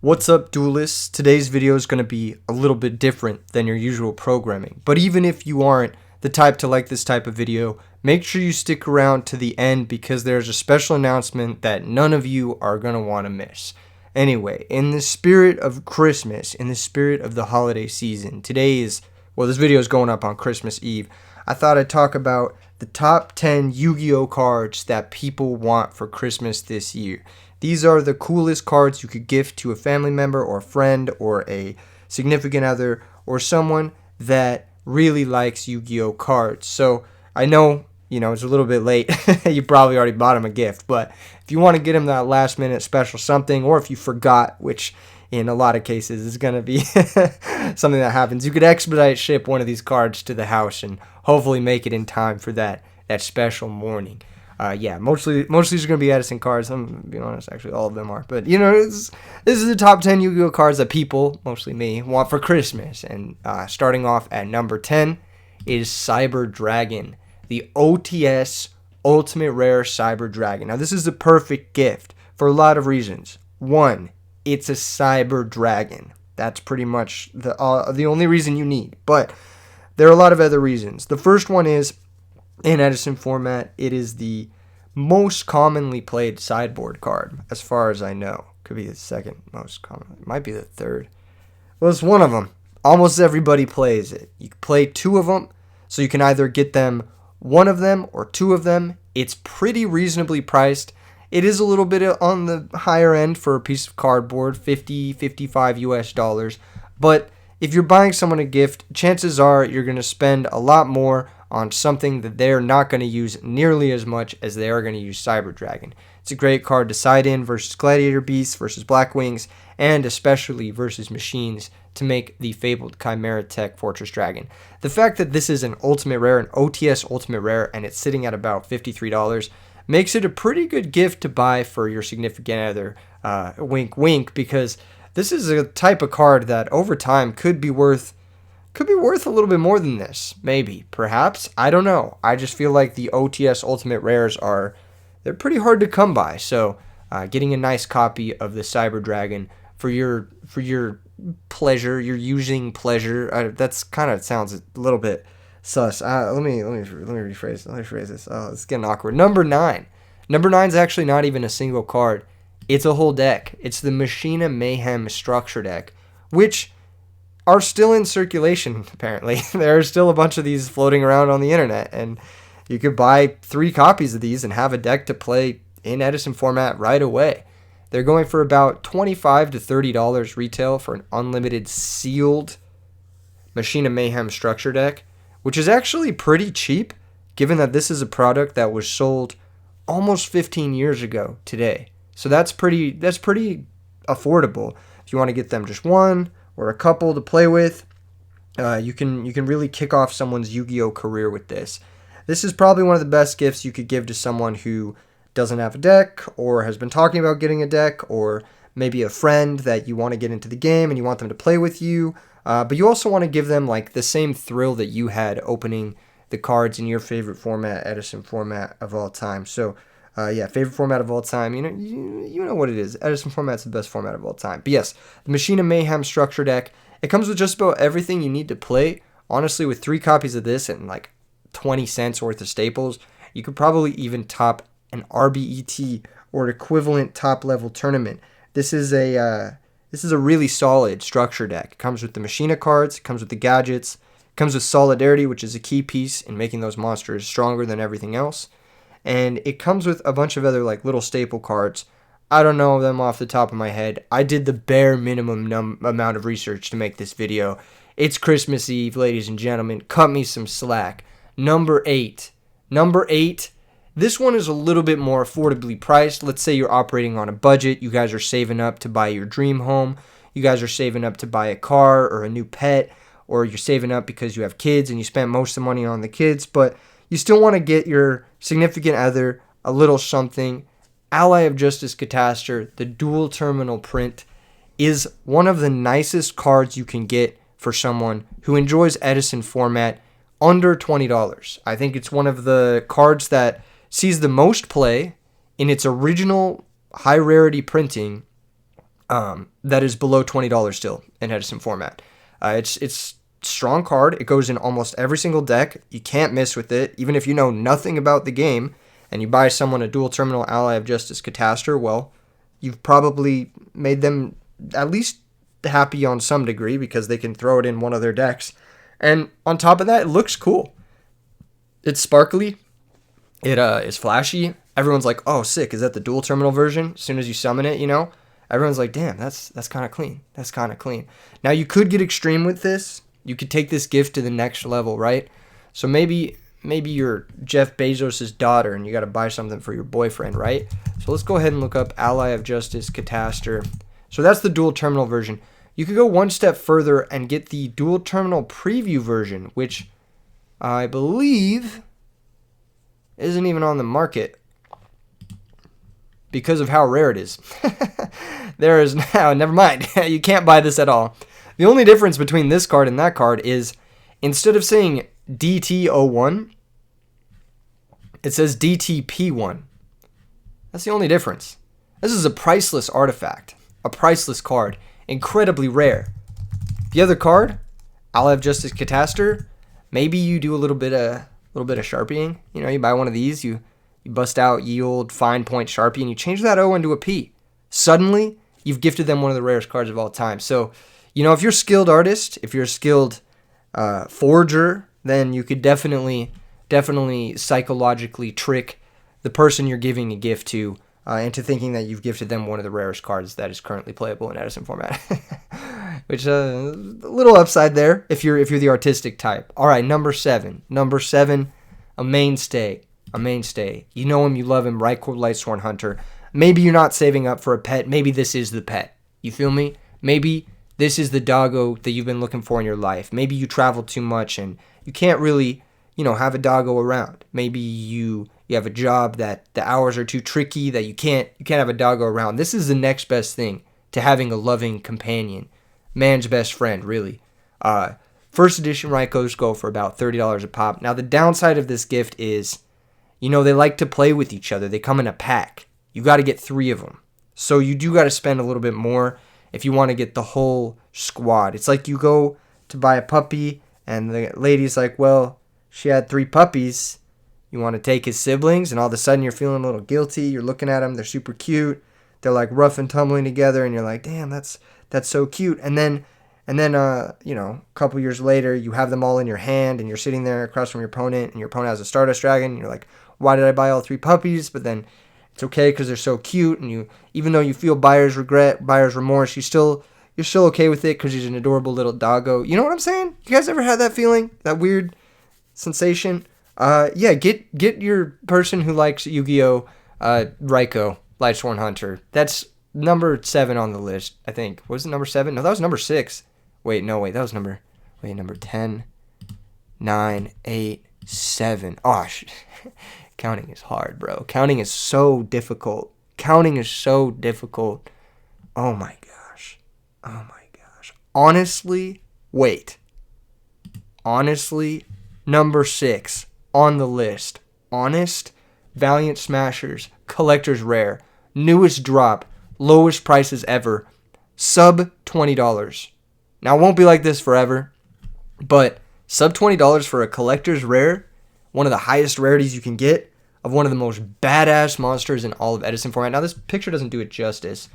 What's up, duelists? Today's video is going to be a little bit different than your usual programming. But even if you aren't the type to like this type of video, make sure you stick around to the end because there's a special announcement that none of you are going to want to miss. Anyway, in the spirit of Christmas, in the spirit of the holiday season, this video is going up on Christmas Eve. I thought I'd talk about the top 10 Yu-Gi-Oh cards that people want for Christmas this year. These are the coolest cards you could gift to a family member or a friend or a significant other or someone that really likes Yu-Gi-Oh cards. So I know, it's a little bit late. You probably already bought him a gift. But if you want to get him that last minute special something, or if you forgot, which in a lot of cases is going to be something that happens, you could expedite ship one of these cards to the house and hopefully make it in time for that special morning. Mostly these are going to be Edison cards. I'm going to be honest, actually all of them are. But, this is the top 10 Yu-Gi-Oh cards that people, mostly me, want for Christmas. And starting off at number 10 is Cyber Dragon, the OTS Ultimate Rare Cyber Dragon. Now, this is the perfect gift for a lot of reasons. One, it's a Cyber Dragon. That's pretty much the only reason you need. But there are a lot of other reasons. The first one is, in Edison format, it is the most commonly played sideboard card, as far as I know. Could be the second most common. It might be the third. Well, it's one of them. Almost everybody plays it. You can play two of them, so you can either get them, one of them, or two of them. It's pretty reasonably priced. It is a little bit on the higher end for a piece of cardboard, $50, $55 US. But if you're buying someone a gift, chances are you're going to spend a lot more on something that they're not going to use nearly as much as they are going to use Cyber Dragon. It's a great card to side in versus Gladiator Beasts, versus Black Wings, and especially versus Machines to make the fabled Chimera Tech Fortress Dragon. The fact that this is an Ultimate Rare, an OTS Ultimate Rare, and it's sitting at about $53 makes it a pretty good gift to buy for your significant other, wink wink, because this is a type of card that over time could be worth a little bit more than this. Maybe, perhaps, I don't know. I just feel like the OTS Ultimate Rares they're pretty hard to come by. So getting a nice copy of the Cyber Dragon for your pleasure, your using pleasure, that's kind of sounds a little bit sus. Let me rephrase this. Oh, it's getting awkward. Number 9. Number 9 is actually not even a single card. It's a whole deck. It's the Machina Mayhem structure deck, which are still in circulation, apparently. There are still a bunch of these floating around on the internet, and you could buy 3 copies of these and have a deck to play in Edison format right away. They're going for about $25 to $30 retail for an unlimited sealed Machina Mayhem structure deck, which is actually pretty cheap, given that this is a product that was sold almost 15 years ago today. So that's pretty affordable. If you want to get them just one or a couple to play with, you can really kick off someone's Yu-Gi-Oh career with this. This is probably one of the best gifts you could give to someone who doesn't have a deck or has been talking about getting a deck, or maybe a friend that you want to get into the game and you want them to play with you. But you also want to give them like the same thrill that you had opening the cards in your favorite format, Edison format of all time. So favorite format of all time. You know what it is. Edison format's the best format of all time. But yes, the Machina Mayhem structure deck, it comes with just about everything you need to play. Honestly, with 3 copies of this and like 20 cents worth of staples, you could probably even top an RBET or equivalent top level tournament. This is a really solid structure deck. It comes with the Machina cards, it comes with the gadgets, it comes with Solidarity, which is a key piece in making those monsters stronger than everything else. And it comes with a bunch of other like little staple cards. I don't know them off the top of my head. I did the bare minimum amount of research to make this video. It's Christmas Eve, ladies and gentlemen. Cut me some slack. Number 8. This one is a little bit more affordably priced. Let's say you're operating on a budget. You guys are saving up to buy your dream home. You guys are saving up to buy a car or a new pet. Or you're saving up because you have kids and you spent most of the money on the kids. But you still want to get your significant other a little something. Ally of Justice Cataster, the dual terminal print, is one of the nicest cards you can get for someone who enjoys Edison format under $20. I think it's one of the cards that sees the most play in its original high rarity printing that is below $20 still in Edison format. It's strong card. It goes in almost every single deck. You can't miss with it. Even if you know nothing about the game and you buy someone a dual terminal Ally of Justice Cataster, well, you've probably made them at least happy on some degree because they can throw it in one of their decks. And on top of that, it looks cool. It's sparkly. It is flashy. Everyone's like, oh, sick. Is that the dual terminal version? As soon as you summon it, everyone's like, damn, that's kind of clean. That's kind of clean. Now, you could get extreme with this. You could take this gift to the next level, right? So maybe you're Jeff Bezos' daughter and you got to buy something for your boyfriend, right? So let's go ahead and look up Ally of Justice Cataster. So that's the dual terminal version. You could go one step further and get the dual terminal preview version, which I believe isn't even on the market because of how rare it is. There is now, never mind. You can't buy this at all. The only difference between this card and that card is instead of saying DT01, it says DTP1. That's the only difference. This is a priceless artifact, a priceless card, incredibly rare. The other card, Ally of Justice Cataster, maybe you do a little bit of sharpieing. You buy one of these, you bust out ye old fine point Sharpie, and you change that O into a P. Suddenly, you've gifted them one of the rarest cards of all time. So, if you're a skilled artist, if you're a skilled forger, then you could definitely psychologically trick the person you're giving a gift to into thinking that you've gifted them one of the rarest cards that is currently playable in Edison format. Which a little upside there if you're the artistic type. All right, number 7, a mainstay. You know him, you love him, Raikou Lightsworn Hunter. Maybe you're not saving up for a pet. Maybe this is the pet. You feel me? Maybe this is the doggo that you've been looking for in your life. Maybe you travel too much and you can't really, have a doggo around. Maybe you have a job that the hours are too tricky that you can't have a doggo around. This is the next best thing to having a loving companion. Man's best friend, really. First edition Raikous go for about $30 a pop. Now, the downside of this gift is, they like to play with each other. They come in a pack. You got to get 3 of them. So you do got to spend a little bit more if you want to get the whole squad. It's like you go to buy a puppy and the lady's like, well, she had 3 puppies. You want to take his siblings, and all of a sudden you're feeling a little guilty. You're looking at them. They're super cute. They're like rough and tumbling together, and you're like, damn, that's so cute. And then a couple years later, you have them all in your hand, and you're sitting there across from your opponent, and your opponent has a Stardust Dragon, and you're like, why did I buy all 3 puppies? But then it's okay because they're so cute, and even though you feel buyer's regret, buyer's remorse, you're still okay with it because he's an adorable little doggo. You know what I'm saying? You guys ever had that feeling? That weird sensation? Yeah, get your person who likes Yu-Gi-Oh! Raikou Lightsworn Hunter. That's number 7 on the list, I think. Was it number 7? No, that was number 6. That was number 10, 9, 8, 7. Oh, counting is hard, bro. Counting is so difficult. Oh my gosh. Honestly, number 6 on the list. Honest, Valiant Smashers, Collector's Rare, newest drop, lowest prices ever, sub $20. Now, it won't be like this forever, but sub $20 for a Collector's Rare, one of the highest rarities you can get, of one of the most badass monsters in all of Edison format. Now, this picture doesn't do it justice,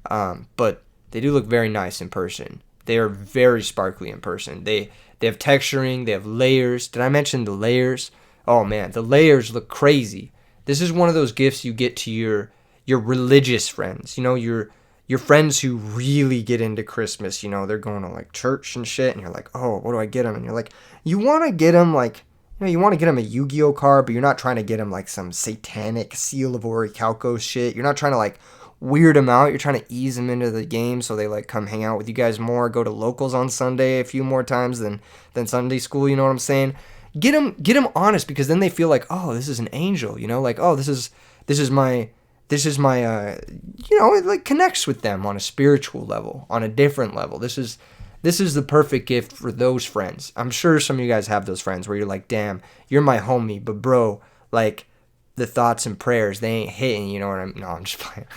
but they do look very nice in person. They are very sparkly in person. They have texturing, they have layers. Did I mention the layers? Oh man, the layers look crazy. This is one of those gifts you get to your religious friends. Your friends who really get into Christmas. They're going to like church and shit, and you're like, oh, what do I get them? And you're like, you want to get them like, you want to get them a Yu-Gi-Oh card, but you're not trying to get them like some satanic Seal of Orichalcos shit. You're not trying to like weird them out. You're trying to ease them into the game so they like come hang out with you guys more, go to locals on Sunday a few more times than Sunday school. You know what I'm saying? Get them honest, because then they feel like, oh, this is an angel. Like, oh, this is my it like connects with them on a spiritual level, on a different level. This is the perfect gift for those friends. I'm sure some of you guys have those friends where you're like, damn, you're my homie, but bro, like the thoughts and prayers, they ain't hitting. You know what I'm? No, I'm just playing.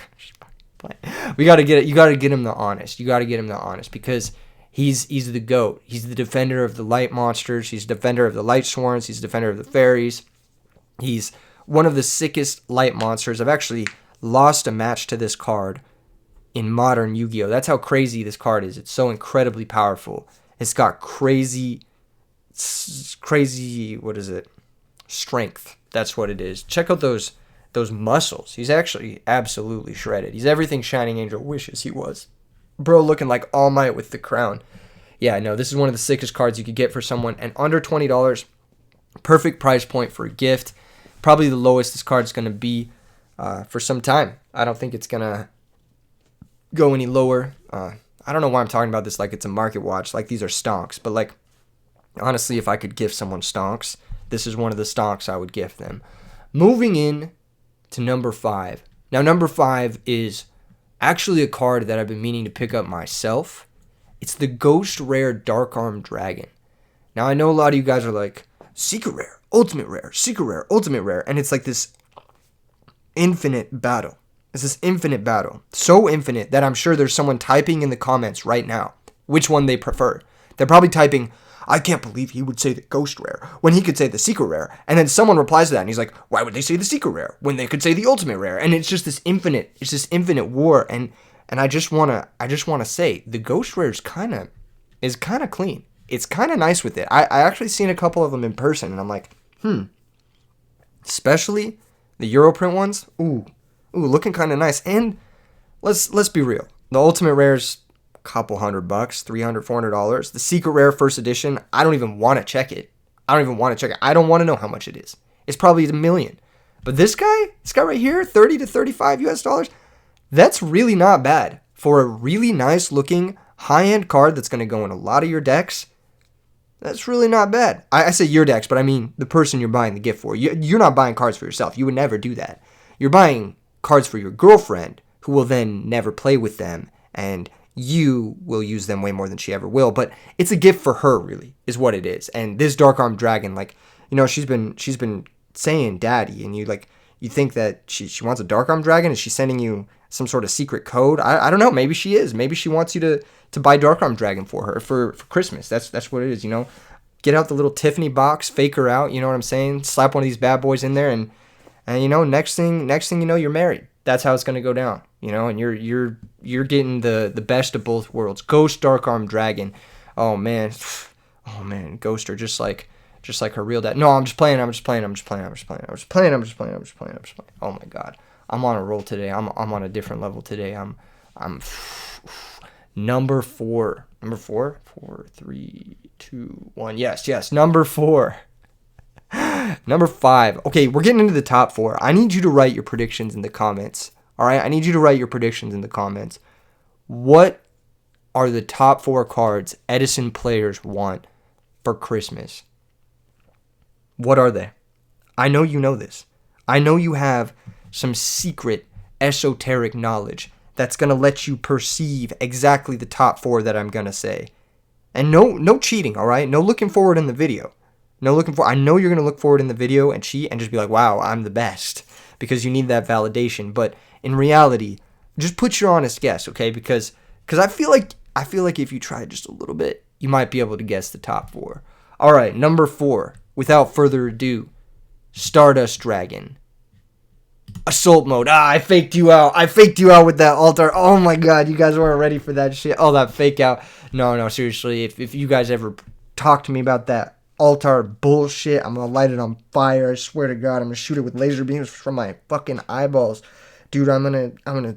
We got to get it. You got to get him the honest. You got to get him the honest because he's the GOAT. He's the defender of the light monsters. He's the defender of the light swarms. He's the defender of the fairies. He's one of the sickest light monsters. I've actually lost a match to this card in modern Yu-Gi-Oh! That's how crazy this card is. It's so incredibly powerful. It's got crazy, what is it? Strength. That's what it is. Check out those muscles. He's actually absolutely shredded. He's everything Shining Angel wishes he was. Bro looking like All Might with the crown. Yeah, no, this is one of the sickest cards you could get for someone. And under $20, perfect price point for a gift. Probably the lowest this card's going to be for some time. I don't think it's going to go any lower. I don't know why I'm talking about this like it's a market watch. Like these are stonks. But like, honestly, if I could gift someone stonks, this is one of the stonks I would gift them. Moving in to number 5. Now, number 5 is actually a card that I've been meaning to pick up myself. It's the Ghost Rare Dark Arm Dragon. Now, I know a lot of you guys are like, Secret Rare, Ultimate Rare, Secret Rare, Ultimate Rare. And it's like this infinite battle. It's this infinite battle. So infinite that I'm sure there's someone typing in the comments right now which one they prefer. They're probably typing, I can't believe he would say the Ghost Rare when he could say the Secret Rare. And then someone replies to that and he's like, why would they say the Secret Rare when they could say the Ultimate Rare? And it's just this infinite war. And I just wanna say the Ghost Rare is kinda clean. It's kinda nice with it. I actually seen a couple of them in person and I'm like, especially the Europrint ones. Ooh, looking kinda nice. And let's be real. The Ultimate Rare's couple $100, $300, $400. The Secret Rare first edition, I don't even want to check it. I don't want to know how much it is. It's probably $1 million. But this guy right here, 30 to 35 US dollars, that's really not bad for a really nice looking high-end card that's going to go in a lot of your decks. That's really not bad. I say your decks, but I mean the person you're buying the gift for. You're not buying cards for yourself. You would never do that. You're buying cards for your girlfriend, who will then never play with them, and you will use them way more than she ever will. But it's a gift for her, really, is what it is. And this Dark Arm Dragon, like, you know, she's been saying daddy, and you think that she wants a Dark Arm Dragon. Is she sending you some sort of secret code? I don't know. Maybe she is. Maybe she wants you to buy Dark Arm Dragon for her for Christmas. That's what it is, you know. Get out the little Tiffany box, fake her out, you know what I'm saying? Slap one of these bad boys in there, and you know, next thing you know, you're married. That's how it's gonna go down, you know, and you're getting the best of both worlds. Ghost Dark Arm Dragon. Oh man, Ghoster, just like her real dad. No, I'm just playing. Oh my god, I'm on a roll today. I'm on a different level today. I'm number 4. Number 4. 4, 3, 2, 1. Yes. Number 4. Number 5. Okay, we're getting into the top 4. I need you to write your predictions in the comments. All right, I need you to write your predictions in the comments. What are the top 4 cards Edison players want for Christmas? What are they? I know you know this. I know you have some secret esoteric knowledge that's going to let you perceive exactly the top 4 that I'm going to say. And no cheating, all right? No looking forward in the video. I know you're going to look forward in the video and cheat and just be like, wow, I'm the best, because you need that validation. But in reality, just put your honest guess, okay? Because I feel like if you try just a little bit, you might be able to guess the top 4. All right, number 4, without further ado, Stardust Dragon. Assault mode. I faked you out with that altar. Oh my god, you guys weren't ready for that shit. Oh, that fake out. No, seriously, if you guys ever talk to me about that altar bullshit, I'm gonna light it on fire. I swear to god, I'm gonna shoot it with laser beams from my fucking eyeballs. Dude, I'm gonna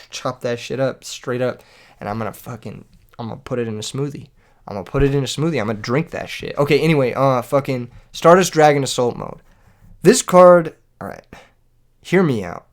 chop that shit up straight up, and I'm gonna put it in a smoothie. I'm gonna drink that shit. Okay, anyway, fucking Stardust Dragon Assault mode. This card, alright, hear me out.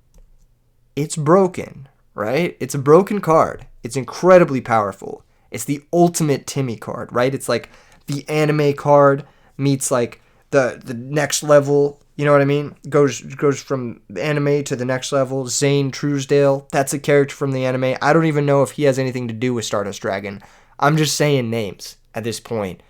It's broken, right? It's a broken card. It's incredibly powerful. It's the ultimate Timmy card, right? It's like the anime card meets like the next level, you know what I mean? Goes from the anime to the next level. Zane Truesdale, that's a character from the anime. I don't even know if he has anything to do with Stardust Dragon. I'm just saying names at this point.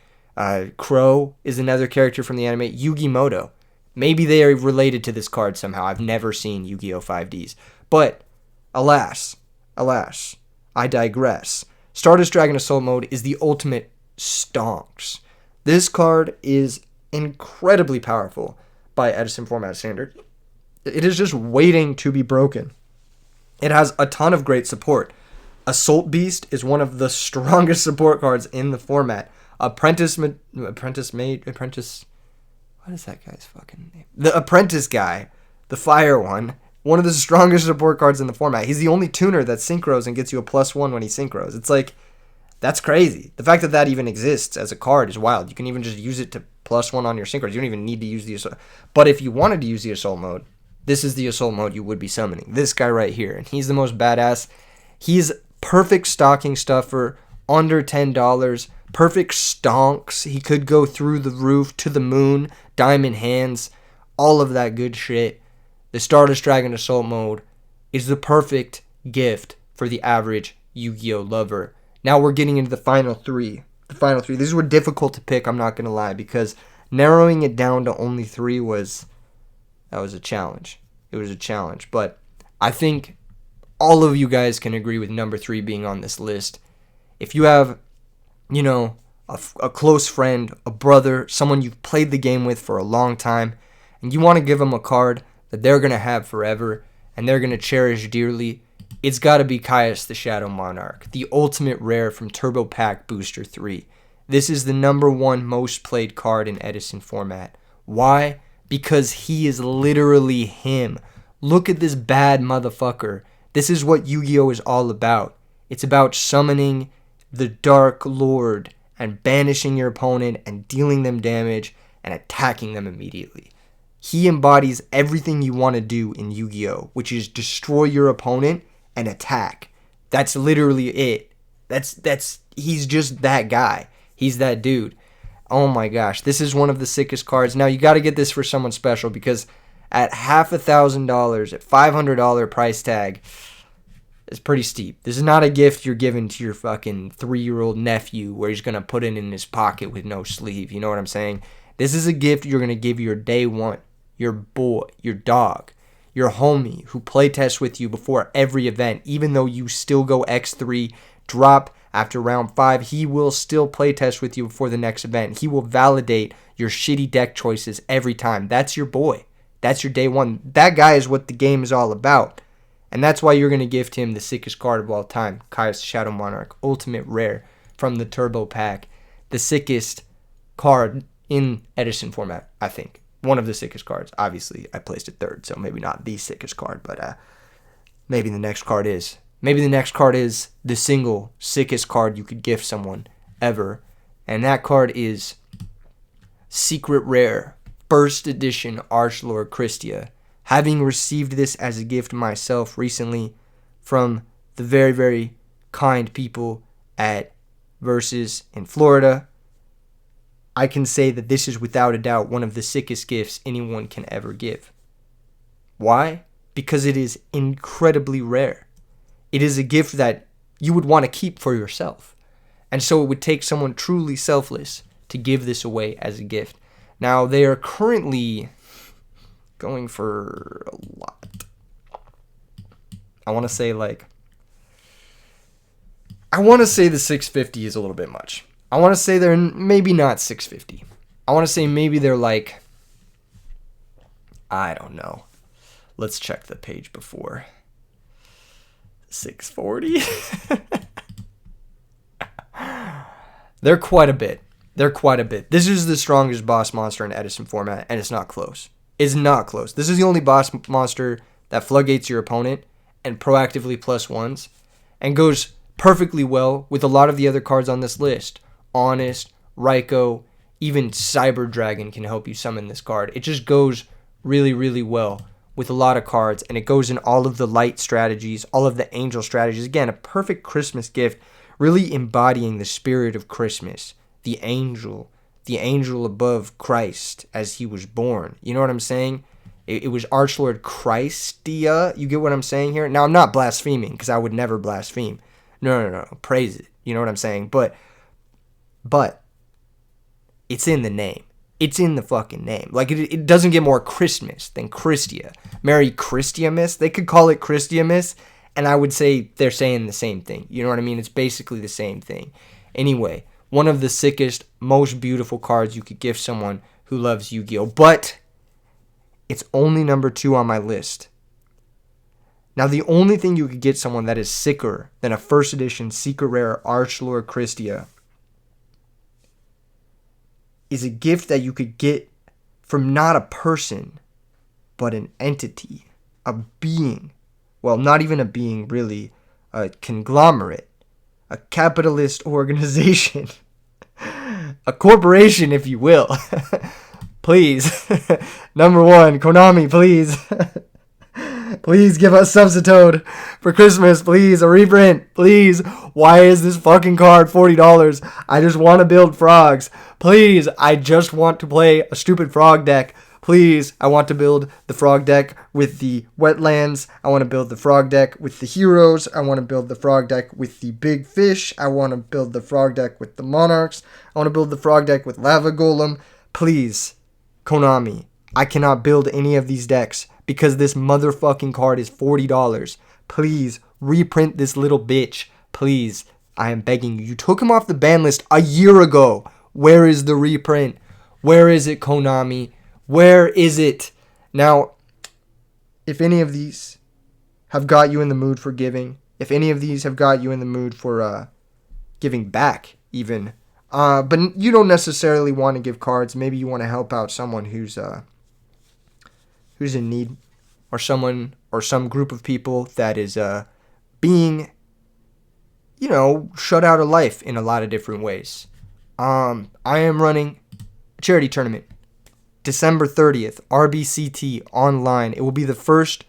Crow is another character from the anime. Yugimoto. Maybe they are related to this card somehow. I've never seen Yu-Gi-Oh! 5Ds. But, alas, alas, I digress. Stardust Dragon Assault Mode is the ultimate stonks. This card is incredibly powerful by Edison format standard. It is just waiting to be broken. It has a ton of great support. Assault Beast is one of the strongest support cards in the format. Apprentice, what is that guy's fucking name? The Apprentice guy, the fire one of the strongest support cards in the format. He's the only tuner that synchros and gets you a +1 when he synchros. It's like, that's crazy. The fact that that even exists as a card is wild. You can even just use it to +1 on your synchros. You don't even need to use the assault. But if you wanted to use the assault mode, this is the assault mode you would be summoning. This guy right here. And he's the most badass. He's perfect stocking stuffer, under $10. Perfect stonks. He could go through the roof, to the moon, diamond hands, all of that good shit. The Stardust Dragon Assault Mode is the perfect gift for the average Yu-Gi-Oh lover. Now we're getting into the final three. These were difficult to pick, I'm not going to lie, because narrowing it down to only 3 was a challenge. It was a challenge. But I think all of you guys can agree with number 3 being on this list. If you have, a close friend, a brother, someone you've played the game with for a long time, and you want to give them a card that they're going to have forever and they're going to cherish dearly, it's got to be Caius the Shadow Monarch, the ultimate rare from Turbo Pack Booster 3. This is the number 1 most played card in Edison format. Why? Because he is literally him. Look at this bad motherfucker. This is what Yu-Gi-Oh is all about. It's about summoning the Dark Lord and banishing your opponent and dealing them damage and attacking them immediately. He embodies everything you want to do in Yu-Gi-Oh, which is destroy your opponent and attack. That's literally it. He's just that guy. He's that dude. Oh my gosh, this is one of the sickest cards. Now you got to get this for someone special, because at $1,000, at $500 price tag, it's pretty steep. This is not a gift you're giving to your fucking 3-year-old nephew where he's going to put it in his pocket with no sleeve. You know what I'm saying? This is a gift you're going to give your day one, your boy, your dog, your homie who playtests with you before every event. Even though you still go X3, drop after round 5, he will still playtest with you before the next event. He will validate your shitty deck choices every time. That's your boy. That's your day one. That guy is what the game is all about. And that's why you're going to gift him the sickest card of all time, Caius Shadow Monarch, ultimate rare from the Turbo Pack. The sickest card in Edison format, I think. One of the sickest cards. Obviously, I placed it 3rd, so maybe not the sickest card, but maybe the next card is. Maybe the next card is the single sickest card you could gift someone ever. And that card is Secret Rare, 1st Edition Archlord Christia. Having received this as a gift myself recently from the very, very kind people at Versus in Florida, I can say that this is without a doubt one of the sickest gifts anyone can ever give. Why? Because it is incredibly rare. It is a gift that you would want to keep for yourself. And so it would take someone truly selfless to give this away as a gift. Now, they are currently going for a lot. I want to say the 650 is a little bit much. I want to say they're maybe not 650. I want to say maybe they're like, I don't know. Let's check the page before. 640? They're quite a bit. This is the strongest boss monster in Edison format, and it's not close. It's not close. This is the only boss monster that floodgates your opponent and proactively +1s and goes perfectly well with a lot of the other cards on this list. Honest, Raiko, even Cyber Dragon can help you summon this card. It just goes really, really well with a lot of cards, and it goes in all of the light strategies, all of the angel strategies. Again, a perfect Christmas gift, really embodying the spirit of Christmas. The angel above Christ as he was born. You know what I'm saying? It was Archlord Christia. You get what I'm saying here? Now, I'm not blaspheming, because I would never blaspheme. No. Praise it. You know what I'm saying? But it's in the name. It's in the fucking name. Like, it doesn't get more Christmas than Christia. Merry Christiamas. They could call it Christiamas, And I would say they're saying the same thing. You know what I mean? It's basically the same thing. Anyway, one of the sickest, most beautiful cards you could give someone who loves Yu-Gi-Oh! But it's only number 2 on my list. Now, the only thing you could get someone that is sicker than a first edition Secret Rare Archlord Christia is a gift that you could get from not a person, but an entity, a being. Well, not even a being, really. A conglomerate. A capitalist organization. A corporation, if you will. Please. Number 1, Konami, please. Please give us Substitute for Christmas. Please, a reprint. Please. Why is this fucking card $40? I just want to build frogs. Please, I just want to play a stupid frog deck. Please, I want to build the frog deck with the wetlands. I want to build the frog deck with the heroes. I want to build the frog deck with the big fish. I want to build the frog deck with the monarchs. I want to build the frog deck with lava golem. Please, Konami, I cannot build any of these decks because this motherfucking card is $40. Please, reprint this little bitch. Please, I am begging you. You took him off the ban list a year ago. Where is the reprint? Where is it, Konami? Where is it? Now, if any of these have got you in the mood for giving, if any of these have got you in the mood for giving back even, but you don't necessarily want to give cards. Maybe you want to help out someone who's in need, or someone or some group of people that is being, shut out of life in a lot of different ways. I am running a charity tournament. December 30th, RBCT online. It will be the first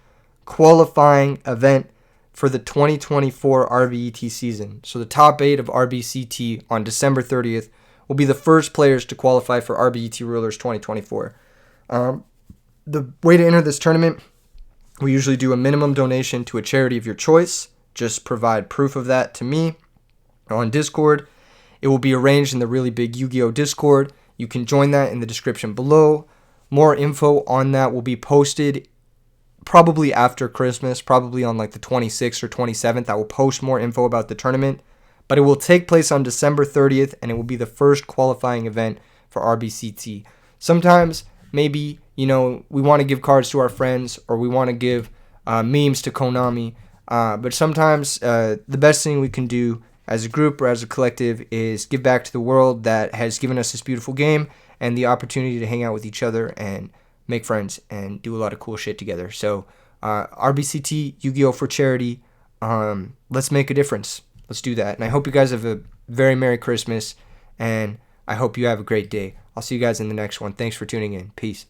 qualifying event for the 2024 RBET season. So the top 8 of RBCT on December 30th will be the first players to qualify for RBET Rulers 2024. The way to enter this tournament, we usually do a minimum donation to a charity of your choice. Just provide proof of that to me on Discord. It will be arranged in the Really Big Yu-Gi-Oh! Discord. You can join that in the description below. More info on that will be posted probably after Christmas, probably on like the 26th or 27th. I will post more info about the tournament. But it will take place on December 30th, and it will be the first qualifying event for RBCT. Sometimes, maybe, we want to give cards to our friends, or we want to give memes to Konami. But sometimes the best thing we can do as a group or as a collective is give back to the world that has given us this beautiful game and the opportunity to hang out with each other and make friends and do a lot of cool shit together. So RBCT, Yu-Gi-Oh! For charity, let's make a difference. Let's do that. And I hope you guys have a very Merry Christmas, and I hope you have a great day. I'll see you guys in the next one. Thanks for tuning in. Peace.